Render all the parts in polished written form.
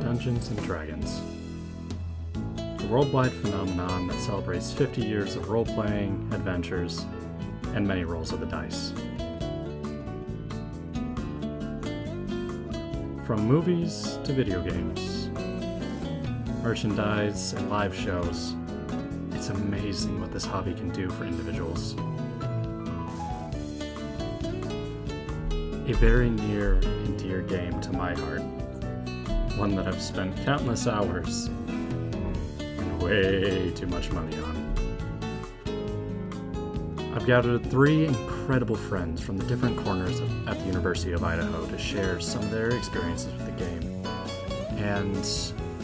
Dungeons & Dragons, a worldwide phenomenon that celebrates 50 years of role-playing, adventures, and many rolls of the dice. From movies to video games, merchandise, and live shows, it's amazing what this hobby can do for individuals. A very near and dear game to my heart, one that I've spent countless hours and way too much money on. I've gathered 3 incredible friends from the different corners at the University of Idaho to share some of their experiences with the game and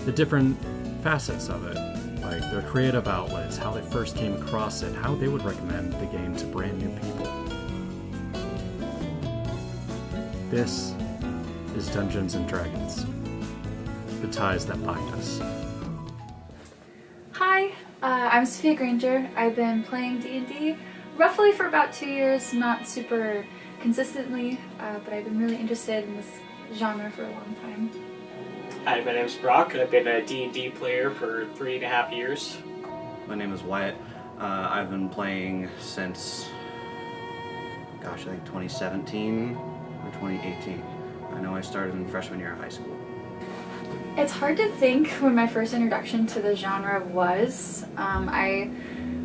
the different facets of it, like their creative outlets, how they first came across it, how they would recommend the game to brand new people. This is Dungeons & Dragons, the ties that bind us. Hi, I'm Sophia Granger. I've been playing D&D roughly for about 2 years, not super consistently, but I've been really interested in this genre for a long time. Hi, my name is Brock. I've been a D&D player for 3.5 years. My name is Wyatt. I've been playing since, I think 2017 or 2018. I know I started in freshman year of high school. It's hard to think when my first introduction to the genre was. I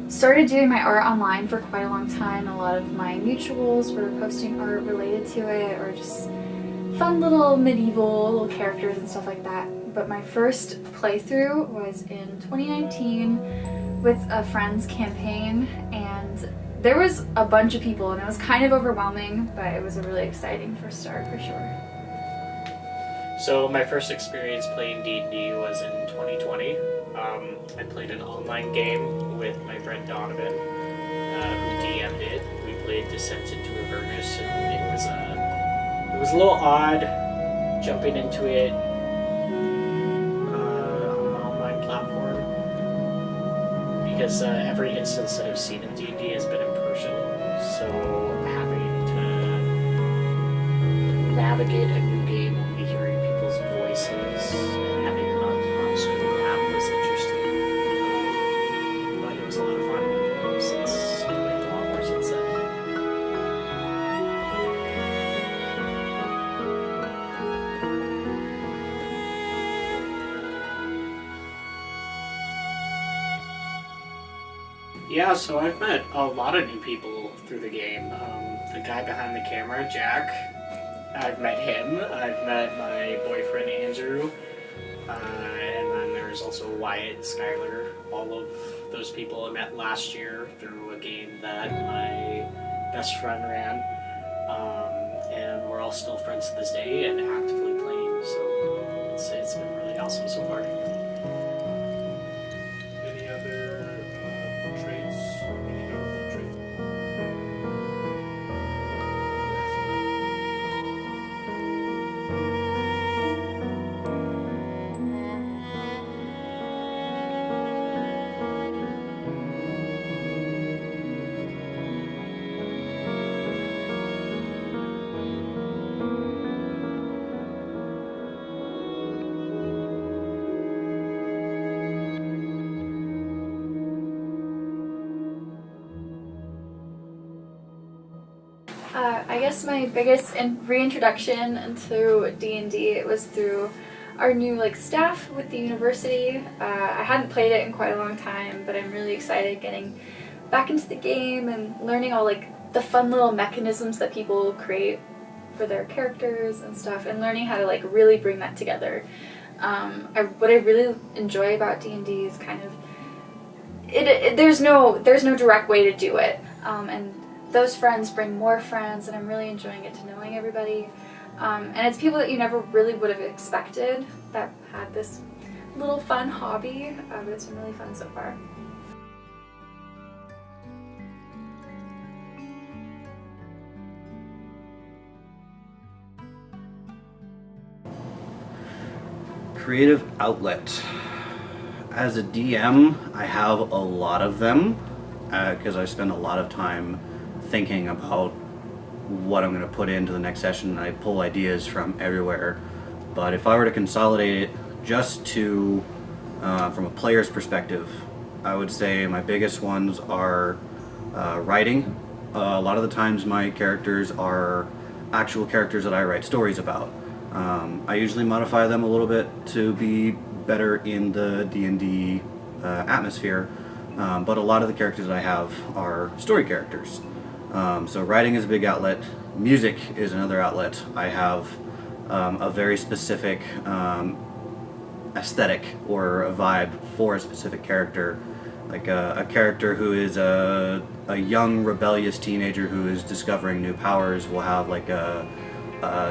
started doing my art online for quite a long time. A lot of my mutuals were posting art related to it, or just fun little medieval little characters and stuff like that. But my first playthrough was in 2019 with a friend's campaign, and there was a bunch of people and it was kind of overwhelming, but it was a really exciting first start for sure. So my first experience playing D&D was in 2020. I played an online game with my friend Donovan, who DM'd it. We played Descent into Avernus, and it was a little odd jumping into it on an online platform, because every instance that I've seen in D&D has been in person, so having to navigate a new game, only hearing people's voices and having it on screen app was interesting, but it was a lot of fun. Since played a lot more since then. Yeah, so I've met a lot of new people through the game. The guy behind the camera, Jack, I've met him. I've met my boyfriend, Andrew, and then there's also Wyatt and Skylar. All of those people I met last year through a game that my best friend ran, and we're all still friends to this day and actively playing, so it's been really awesome so far. Any other traits? Any notable traits? I guess my biggest reintroduction into D&D, it was through our new staff with the university. I hadn't played it in quite a long time, but I'm really excited getting back into the game and learning all the fun little mechanisms that people create for their characters and stuff, and learning how to really bring that together. What I really enjoy about D&D is kind of there's no direct way to do it, and those friends bring more friends, and I'm really enjoying it to knowing everybody. And it's people that you never really would have expected that had this little fun hobby, but it's been really fun so far. Creative outlet. As a DM, I have a lot of them because I spend a lot of time thinking about what I'm going to put into the next session, and I pull ideas from everywhere. But if I were to consolidate it just to, from a player's perspective, I would say my biggest ones are writing. A lot of the times my characters are actual characters that I write stories about. I usually modify them a little bit to be better in the D&D atmosphere, but a lot of the characters that I have are story characters. So writing is a big outlet. Music is another outlet. I have a very specific aesthetic or a vibe for a specific character. Like a character who is a young rebellious teenager who is discovering new powers will have like a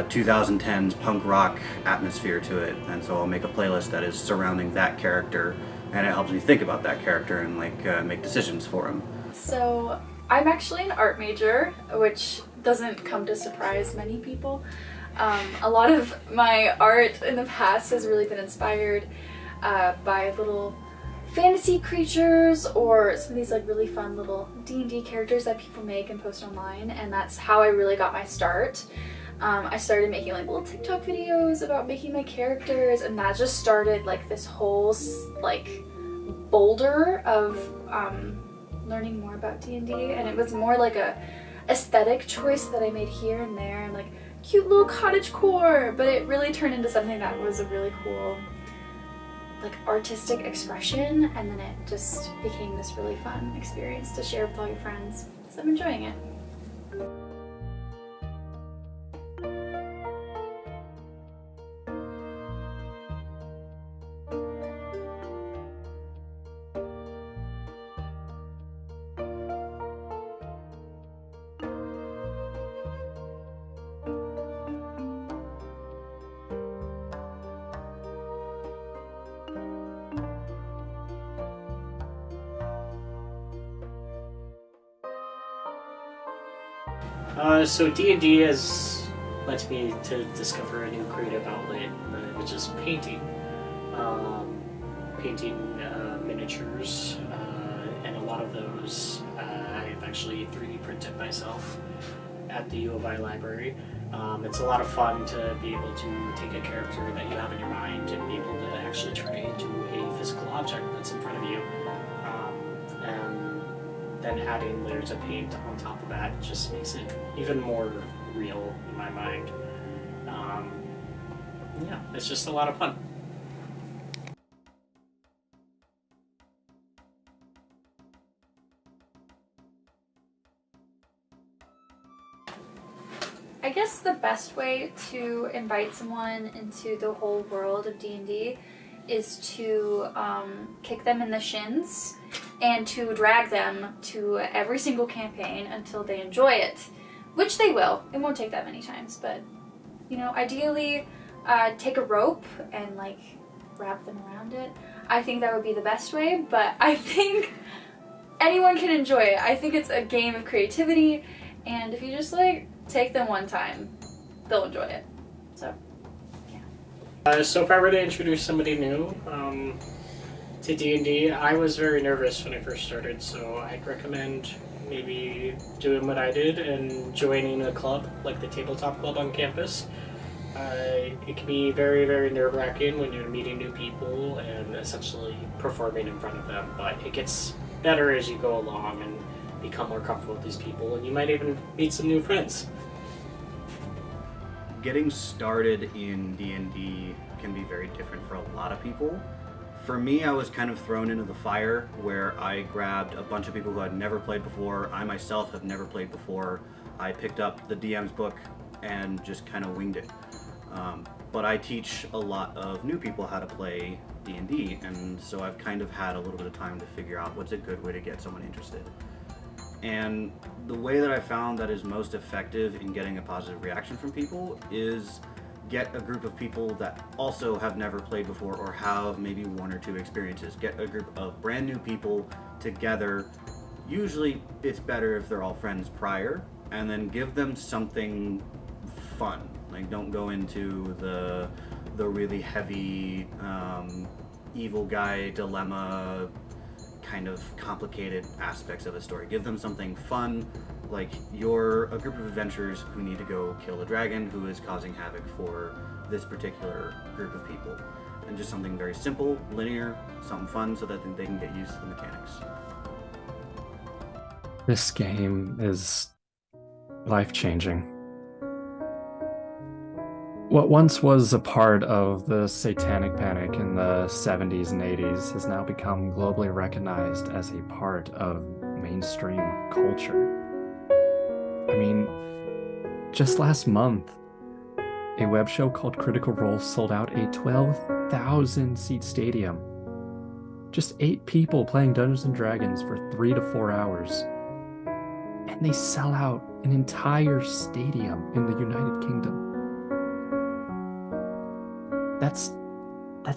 2010s punk rock atmosphere to it, and so I'll make a playlist that is surrounding that character, and it helps me think about that character and like make decisions for him. So I'm actually an art major, which doesn't come to surprise many people. A lot of my art in the past has really been inspired by little fantasy creatures or some of these like really fun little D&D characters that people make and post online, and that's how I really got my start. I started making like little TikTok videos about making my characters, and that just started like this whole like boulder of learning more about D&D, and it was more like a aesthetic choice that I made here and there and like cute little cottagecore, but it really turned into something that was a really cool like artistic expression, and then it just became this really fun experience to share with all your friends. So I'm enjoying it. So D&D has led me to discover a new creative outlet, which is painting. Painting miniatures, and a lot of those I've actually 3D printed myself at the U of I library. It's a lot of fun to be able to take a character that you have in your mind and be able to actually turn it into a physical object that's in front of you. And then adding layers of paint on top of that just makes it even more real in my mind. Yeah, it's just a lot of fun. I guess the best way to invite someone into the whole world of D&D is to kick them in the shins and to drag them to every single campaign until they enjoy it, which they will. It won't take that many times, but you know, ideally take a rope and like wrap them around it. I think that would be the best way, but I think anyone can enjoy it. I think it's a game of creativity, and if you just like take them one time, they'll enjoy it. So So if I were to introduce somebody new to D&D, I was very nervous when I first started, so I'd recommend maybe doing what I did and joining a club, like the tabletop club on campus. It can be very, very nerve-wracking when you're meeting new people and essentially performing in front of them, but it gets better as you go along and become more comfortable with these people, and you might even meet some new friends. Getting started in D&D can be very different for a lot of people. For me, I was kind of thrown into the fire where I grabbed a bunch of people who had never played before. I myself have never played before. I picked up the DM's book and just kind of winged it. But I teach a lot of new people how to play D&D, and so I've kind of had a little bit of time to figure out what's a good way to get someone interested. And the way that I found that is most effective in getting a positive reaction from people is get a group of people that also have never played before or have maybe one or two experiences. Get a group of brand new people together. Usually it's better if they're all friends prior, and then give them something fun. Like, don't go into the really heavy evil guy dilemma kind of complicated aspects of a story. Give them something fun, like you're a group of adventurers who need to go kill a dragon who is causing havoc for this particular group of people. and just something very simple, linear, something fun so that they can get used to the mechanics. This game is life-changing. What once was a part of the satanic panic in the 70s and 80s has now become globally recognized as a part of mainstream culture. I mean, just last month, a web show called Critical Role sold out a 12,000-seat stadium. Just 8 people playing Dungeons & Dragons for 3 to 4 hours. And they sell out an entire stadium in the United Kingdom. That's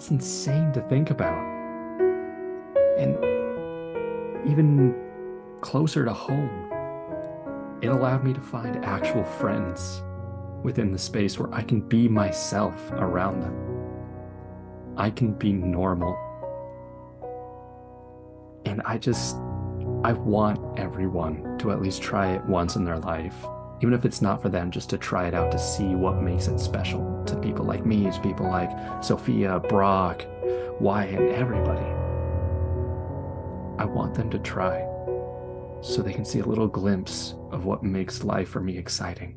insane to think about. And even closer to home, it allowed me to find actual friends within the space where I can be myself around them. I can be normal. And I want everyone to at least try it once in their life, even if it's not for them, just to try it out to see what makes it special to people like me, to people like Sophia, Brock, Wyatt, and everybody. I want them to try so they can see a little glimpse of what makes life for me exciting.